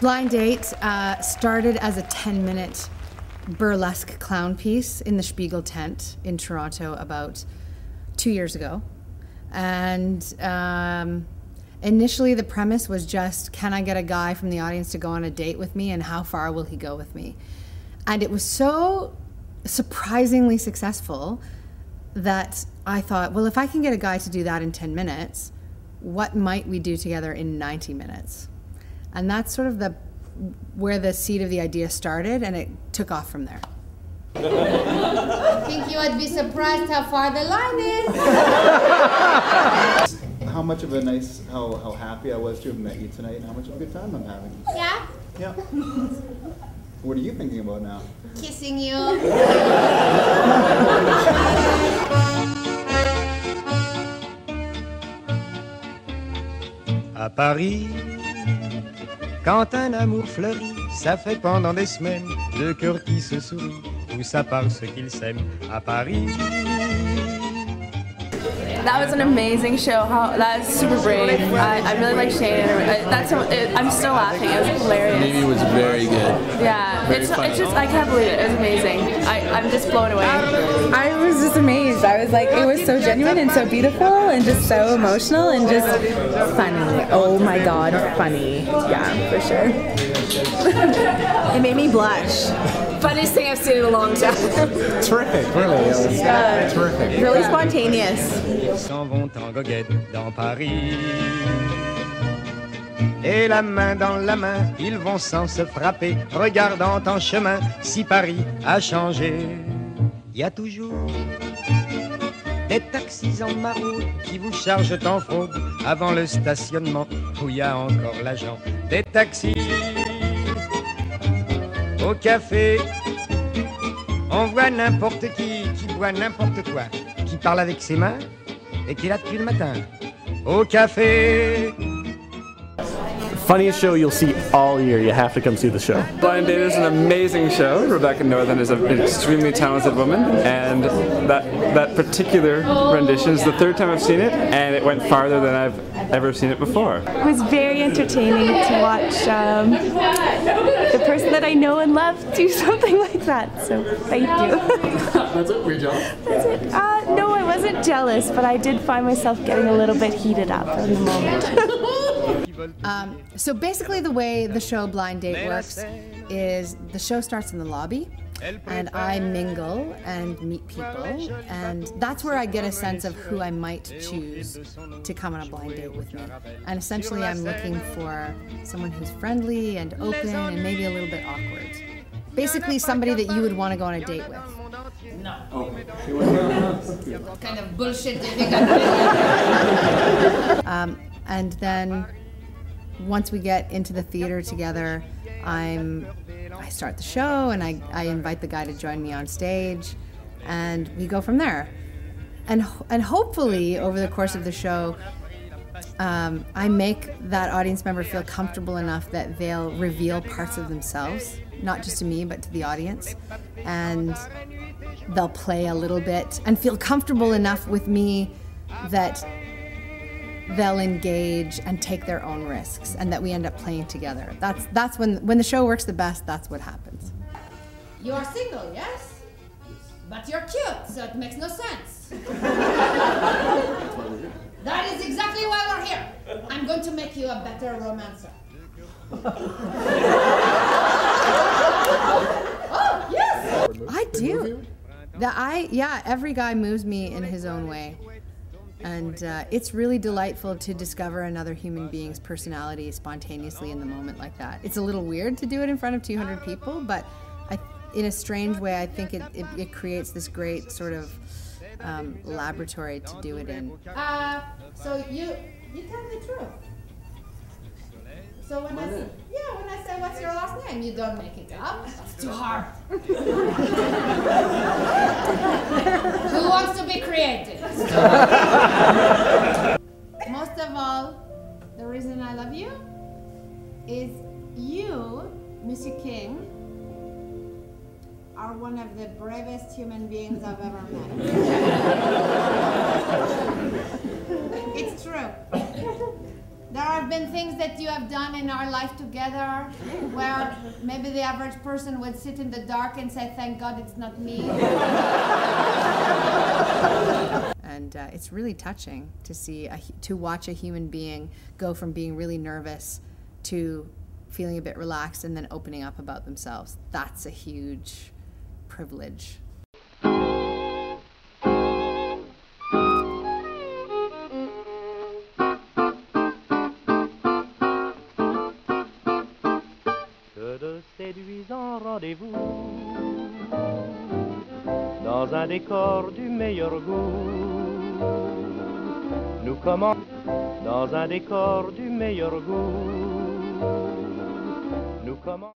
Blind Date started as a 10-minute burlesque clown piece in the Spiegel tent in Toronto about 2 years ago. And initially the premise was just, can I get a guy from the audience to go on a date with me, and how far will he go with me? And it was so surprisingly successful that I thought, well, if I can get a guy to do that in 10 minutes, what might we do together in 90 minutes? And that's sort of where the seed of the idea started, and it took off from there. I think you would be surprised how far the line is. How much of a nice, how happy I was to have met you tonight, and how much of a good time I'm having. Yeah? Yeah. What are you thinking about now? Kissing you. À Paris, quand un amour fleurit, ça fait pendant des semaines deux cœurs qui se sourient, tout ça parce qu'ils s'aiment. À Paris. That was an amazing show. That was super brave. I really like Shane. I'm still laughing. It was hilarious. Mimi was very good. Yeah, it's just, I can't believe it. It was amazing. I'm just blown away. I was just amazed. I was like, it was so genuine and so beautiful and just so emotional and just funny. Oh my God, funny. Yeah, for sure. It made me blush. Funniest thing I've seen in a long time. Terrific, really. It was terrific. Really spontaneous. S'en vont en goguette dans Paris. Et la main dans la main, ils vont sans se frapper, regardant en chemin si Paris a changé. Il y a toujours des taxis en maraude qui vous chargent en fraude avant le stationnement où il y a encore l'agent. Des taxis au café, on voit n'importe qui boit n'importe quoi, qui parle avec ses mains et qui est là depuis le matin. Au café. Funniest show you'll see all year. You have to come see the show. Blind Date is an amazing show. Rebecca Northern is an extremely talented woman, and that particular rendition is the third time I've seen it, and it went farther than I've ever seen it before. It was very entertaining to watch the person that I know and love do something like that, so thank you. That's it? Were you jealous? That's it. No, I wasn't jealous, but I did find myself getting a little bit heated up in the moment. So basically the way the show Blind Date works is the show starts in the lobby, and I mingle and meet people, and that's where I get a sense of who I might choose to come on a blind date with me. And essentially I'm looking for someone who's friendly and open and maybe a little bit awkward. Basically somebody that you would want to go on a date with. No. Okay. What kind of bullshit do you think I'm doing? And then once we get into the theater together, I start the show and I invite the guy to join me on stage, and we go from there. And hopefully over the course of the show, I make that audience member feel comfortable enough that they'll reveal parts of themselves, not just to me but to the audience, and they'll play a little bit and feel comfortable enough with me that they'll engage and take their own risks, and that we end up playing together. That's when the show works the best. That's what happens. You're single, yes? But you're cute, so it makes no sense. That is exactly why we're here. I'm going to make you a better romancer. Oh, yes! I do. Yeah, every guy moves me in his own way. And it's really delightful to discover another human being's personality spontaneously in the moment like that. It's a little weird to do it in front of 200 people, but in a strange way, I think it creates this great sort of laboratory to do it in. So you tell the truth. So when I say what's your last name, you don't make it up. That's too hard. Who wants to be creative? Most of all, the reason I love you is you, Monsieur King, are one of the bravest human beings I've ever met. It's true. There have been things that you have done in our life together where maybe the average person would sit in the dark and say, thank God it's not me. And it's really touching to see, to watch a human being go from being really nervous to feeling a bit relaxed and then opening up about themselves. That's a huge privilege. De séduisants rendez-vous dans un décor du meilleur goût. Nous commençons dans un décor du meilleur goût. Nous commençons